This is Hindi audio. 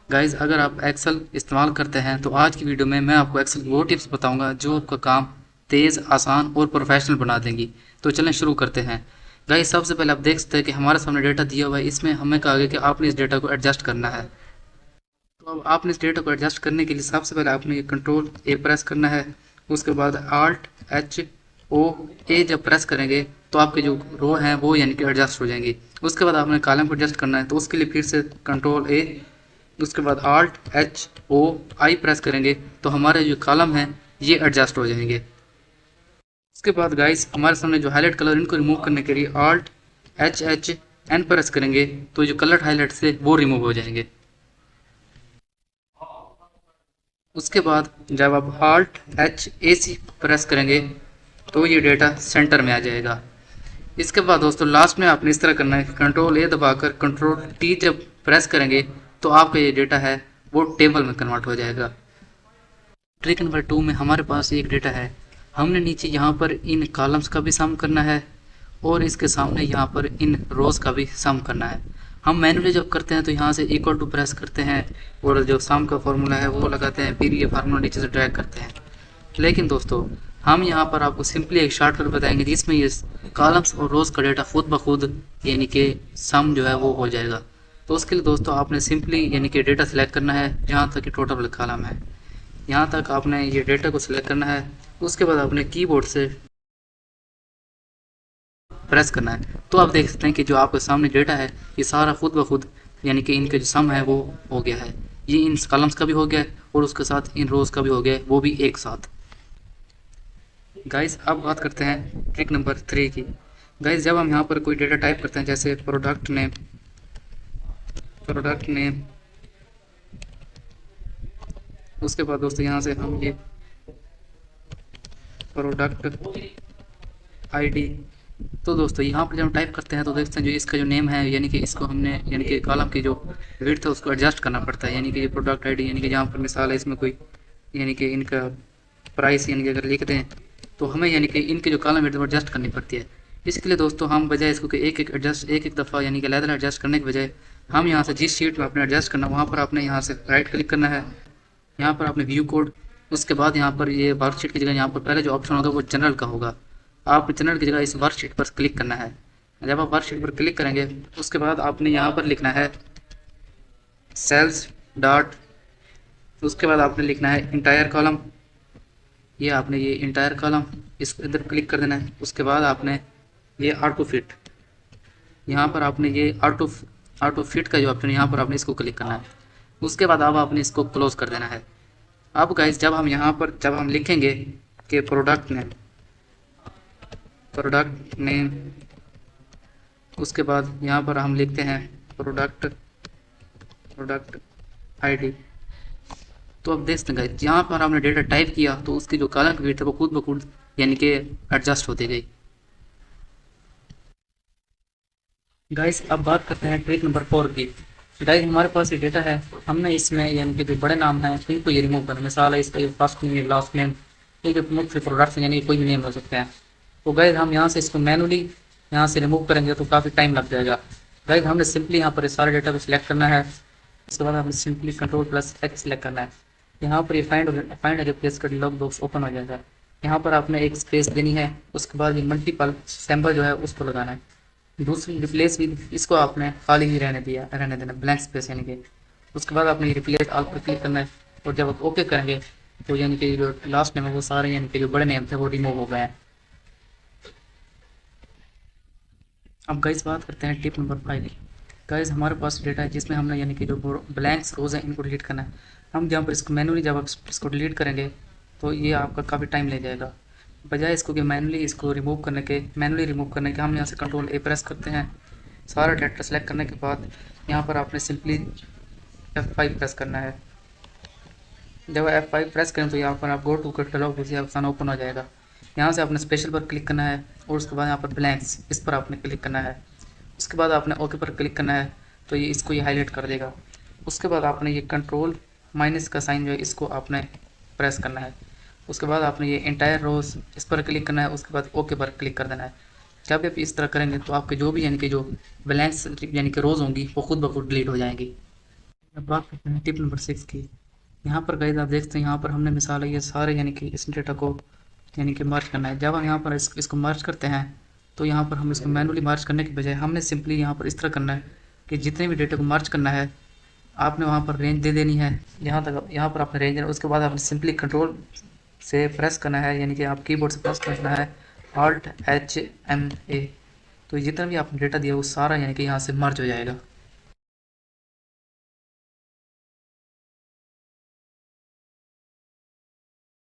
गाइज अगर आप एक्सेल इस्तेमाल करते हैं तो आज की वीडियो में मैं आपको एक्सेल की वो टिप्स बताऊंगा जो आपका काम तेज़, आसान और प्रोफेशनल बना देंगी। तो चलें शुरू करते हैं। गाइज सबसे पहले आप देख सकते हैं कि हमारे सामने डेटा दिया हुआ है, इसमें हमें कहा गया कि आपने इस डेटा को एडजस्ट करना है। तो अब आपने इस डेटा को एडजस्ट करने के लिए सबसे पहले आपने ये कंट्रोल ए प्रेस करना है। उसके बाद आल्ट एच ओ ए जब प्रेस करेंगे तो आपके जो रो हैं वो यानी कि एडजस्ट हो जाएंगी। उसके बाद आपने कॉलम को एडजस्ट करना है, तो उसके लिए फिर से कंट्रोल ए, उसके बाद alt H O I press करेंगे तो हमारे जो कॉलम हैं ये एडजस्ट हो जाएंगे। उसके बाद गाइस हमारे सामने जो हाईलाइट कलर, इनको रिमूव करने के लिए आल्ट एच एन प्रेस करेंगे तो जो कलर हाईलाइट से वो रिमूव हो जाएंगे। उसके बाद जब आप alt H A C press करेंगे तो ये डेटा सेंटर में आ जाएगा। इसके बाद दोस्तों लास्ट में आपने इस तरह करना है, कंट्रोल ए दबाकर कंट्रोल टी जब प्रेस करेंगे तो आपका ये डेटा है वो टेबल में कन्वर्ट हो जाएगा। ट्रिक नंबर 2 में हमारे पास एक डेटा है, हमने नीचे यहाँ पर इन कॉलम्स का भी सम करना है और इसके सामने यहाँ पर इन रोज का भी सम करना है। हम मैनुअली जब करते हैं तो यहाँ से इक्वल टू प्रेस करते हैं और जो सम का फॉर्मूला है वो लगाते हैं, फिर ये फार्मूला नीचे से ड्रैग करते हैं। लेकिन दोस्तों हम यहाँ पर आपको सिंपली एक शॉर्टकट बताएंगे जिसमें ये कॉलम्स और रोज का डेटा खुद ब खुद यानी कि सम जो है वो हो जाएगा। तो उसके लिए दोस्तों आपने सिंपली यानी कि डेटा सेलेक्ट करना है जहाँ तक कि टोटल कॉलम है, यहाँ तक आपने ये डेटा को सिलेक्ट करना है। उसके बाद आपने कीबोर्ड से प्रेस करना है तो आप देख सकते हैं कि जो आपके सामने डेटा है ये सारा खुद ब खुद यानी कि इनके जो सम है वो हो गया है। ये इन कॉलम्स का भी हो गया है और उसके साथ इन रोज का भी हो गया है, वो भी एक साथ। गाइस अब बात करते हैं ट्रिक नंबर 3 की। गाइस जब हम यहाँ पर कोई डेटा टाइप करते हैं जैसे प्रोडक्ट नेम, उसके बाद दोस्तों यहाँ से हम ये प्रोडक्ट आईडी, तो दोस्तों यहाँ पर जब हम टाइप करते हैं तो देखते हैं जो इसका जो नेम है यानी कि इसको हमने यानी कि कॉलम की जो विड्थ है उसको एडजस्ट करना पड़ता है। यानी कि ये प्रोडक्ट आईडी यानी कि जहाँ पर मिसाल है इसमें कोई यानी कि इनका प्राइस यानी कि अगर लिख दें तो हमें यानी कि इनकी जो कॉलम विड्थ एडजस्ट करनी पड़ती है। इसके लिए दोस्तों हम बजाय इसको कि एक एक दफ़ा यानी कि अलग एडजस्ट करने के बजाय हम यहाँ से जिस शीट में आपने एडजस्ट करना वहाँ पर आपने यहाँ से राइट क्लिक करना है, यहाँ पर आपने व्यू कोड, उसके बाद यहाँ पर ये वर्कशीट की जगह यहाँ पर पहले जो ऑप्शन होगा वो जनरल का होगा, आप जनरल की जगह इस वर्कशीट पर क्लिक करना है। जब आप वर्कशीट पर क्लिक करेंगे उसके बाद आपने यहाँ पर लिखना है सेल्स डॉट, उसके बाद आपने लिखना है इंटायर कॉलम, ये आपने ये इंटायर कॉलम इसको इधर क्लिक कर देना है। उसके बाद आपने ये ऑटो फिट, यहाँ पर आपने ये ऑटो फिट का जो ऑप्शन यहाँ पर आपने इसको क्लिक करना है। उसके बाद अब आपने इसको क्लोज कर देना है। अब गाइस जब हम यहाँ पर जब हम लिखेंगे कि प्रोडक्ट नेम, उसके बाद यहाँ पर हम लिखते हैं प्रोडक्ट आईडी, तो अब देख सकते हैं गाइस यहाँ पर हमने डेटा टाइप किया तो उसकी जो कॉलम की विड्थ है वो खुद ब खुद यानी कि एडजस्ट होती गई। गाइस अब बात करते हैं ट्रिक नंबर 4 की। गाइस हमारे पास ये डेटा है, हमने इसमें यानी कि जो बड़े नाम हैं इनको ये रिमूव करना, मिसाल है इसका फर्स्ट नेम लास्ट नेम, एक मुख्य प्रोडक्ट यानी कोई भी नेम हो सकते हैं। तो गाइस हम यहाँ से इसको मैनुअली यहाँ से रिमूव करेंगे तो काफ़ी टाइम लग जाएगा। गाइस हमने सिंपली यहाँ पर सारे डेटा को सिलेक्ट करना है, उसके बाद हमें simply control plus x select करना है। यहाँ पर ये फाइंड रिप्लेस का डायलॉग बॉक्स ओपन हो जाएगा। यहाँ पर आपने एक स्पेस देनी है, उसके बाद ये मल्टीपल सैम्पल जो है उसको लगाना है। दूसरी रिप्लेस भी इसको आपने खाली ही रहने देना, ब्लैंक स्पेस यानी कि। उसके बाद आपने रिप्लेस ऑल पर क्लिक करना है और जब आप ओके करेंगे तो यानी कि जो लास्ट नेम है वो सारे यानी कि जो बड़े नेम थे वो रिमूव हो गए हैं। अब गाइस बात करते हैं टिप नंबर 5 की। गाइस हमारे पास डेटा है जिसमें हमने यानी कि जो ब्लैंक्स रोज हैं इनको डिलीट करना है। हम जहाँ पर इसको मैनुअली जब आप इसको डिलीट करेंगे तो ये आपका काफ़ी टाइम ले जाएगा। बजाय इसको कि मैनुअली रिमूव करने के हम यहाँ से कंट्रोल ए प्रेस करते हैं। सारा डेटा सेलेक्ट करने के बाद यहाँ पर आपने सिंपली F5 प्रेस करना है। जब F5 प्रेस करें तो यहाँ पर आप गो टू कैटलॉग जैसे ऑप्शन ओपन हो जाएगा। यहाँ से आपने स्पेशल पर क्लिक करना है और उसके बाद यहाँ पर ब्लैंक्स इस पर आपने क्लिक करना है। उसके बाद आपने ओके पर क्लिक करना है तो ये इसको ये हाईलाइट कर देगा। उसके बाद आपने ये कंट्रोल माइनस का साइन जो है इसको आपने प्रेस करना है। उसके बाद आपने ये इंटायर रोज इस पर क्लिक करना है, उसके बाद ओके पर क्लिक कर देना है। जब आप इस तरह करेंगे तो आपके जो भी यानी कि जो ब्लैंक्स यानी कि रोज़ होंगी वो खुद ब खुद डिलीट हो जाएंगी। अब बात करते हैं टिप नंबर 6 की। यहाँ पर गाइस आप देखते हैं, यहाँ पर हमने मिसाल है ये सारे यानी कि इस डेटा को यानी कि मर्ज करना है। जब हम यहाँ पर इसको मर्ज करते हैं तो यहाँ पर हम इसको मैनुअली मर्ज करने की बजाय हमने सिंपली यहाँ पर इस तरह करना है कि जितने भी डेटा को मर्ज करना है आपने वहाँ पर रेंज दे देनी है। यहाँ तक यहाँ पर आपने रेंज देना, उसके बाद आपने सिंपली कंट्रोल से प्रेस करना है, यानी कि आप कीबोर्ड से प्रेस करना है Alt HMA। तो जितना भी आपने डेटा दिया वो सारा यानी कि यहाँ से मर्ज हो जाएगा।